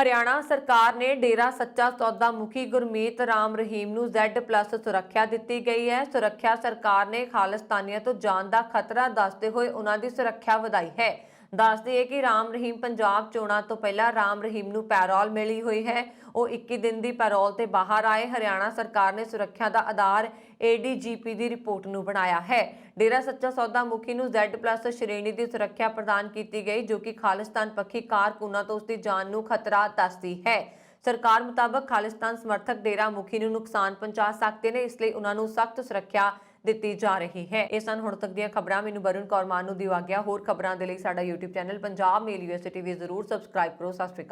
ਹਰਿਆਣਾ ਸਰਕਾਰ ਨੇ ਡੇਰਾ ਸੱਚਾ ਸੌਦਾ ਮੁਖੀ ਗੁਰਮੀਤ ਰਾਮ ਰਹੀਮ ਨੂੰ Z+ ਸੁਰੱਖਿਆ ਦਿੱਤੀ ਗਈ ਹੈ। ਸੁਰੱਖਿਆ ਸਰਕਾਰ ਨੇ ਖਾਲਿਸਤਾਨੀਆਂ ਤੋਂ ਜਾਨ ਦਾ ਖਤਰਾ ਦੱਸਦੇ ਹੋਏ ਉਹਨਾਂ ਦੀ ਸੁਰੱਖਿਆ ਵਧਾਈ ਹੈ। ਦੱਸਦੀ ਹੈ ਕਿ ਰਾਮ ਰਹੀਮ ਪੰਜਾਬ ਚੋਣਾਂ ਤੋਂ ਪਹਿਲਾਂ ਰਾਮ ਰਹੀਮ ਨੂੰ ਪੈਰੋਲ ਮਿਲੀ ਹੋਈ ਹੈ। ਉਹ 21 ਦਿਨ ਦੀ ਪੈਰੋਲ ਤੇ ਬਾਹਰ ਆਏ। ਹਰਿਆਣਾ ਸਰਕਾਰ ਨੇ ਸੁਰੱਖਿਆ ਦਾ ਆਧਾਰ ADGP ਦੀ ਰਿਪੋਰਟ ਨੂੰ ਬਣਾਇਆ ਹੈ। ਡੇਰਾ ਸੱਚਾ ਸੌਦਾ ਮੁਖੀ ਨੂੰ Z+ ਸ਼੍ਰੇਣੀ ਦੀ ਸੁਰੱਖਿਆ ਪ੍ਰਦਾਨ ਕੀਤੀ ਗਈ, ਜੋ ਕਿ ਖਾਲਿਸਤਾਨ ਪੱਖੀ ਕਾਰਕੁਨਾਂ ਤੋਂ ਉਸਦੀ ਜਾਨ ਨੂੰ ਖਤਰਾ ਦੱਸਦੀ ਹੈ। ਸਰਕਾਰ ਮੁਤਾਬਕ ਖਾਲਿਸਤਾਨ ਸਮਰਥਕ ਡੇਰਾ ਮੁਖੀ ਨੂੰ ਨੁਕਸਾਨ ਪਹੁੰਚਾ ਸਕਦੇ ਨੇ, ਇਸ ਲਈ ਉਹਨਾਂ ਨੂੰ ਸਖਤ ਸੁਰੱਖਿਆ ਦਿੱਤੀ ਜਾ ਰਹੀ ਹੈ। ਇਹ ਸਨ ਹੁਣ ਤੱਕ ਦੀਆਂ ਖਬਰਾਂ। ਮੈਨੂੰ ਵਰੁਣ ਕੌਰ ਮਾਨ ਨੂੰ ਦਿਵਾ ਗਿਆ। ਹੋਰ ਖਬਰਾਂ ਦੇ ਲਈ ਸਾਡਾ YouTube ਚੈਨਲ ਪੰਜਾਬ ਮੇਲ USA TV ਜ਼ਰੂਰ ਸਬਸਕ੍ਰਾਈਬ ਕਰੋ। ਸਤਿ ਸ਼੍ਰੀ ਅਕਾਲ।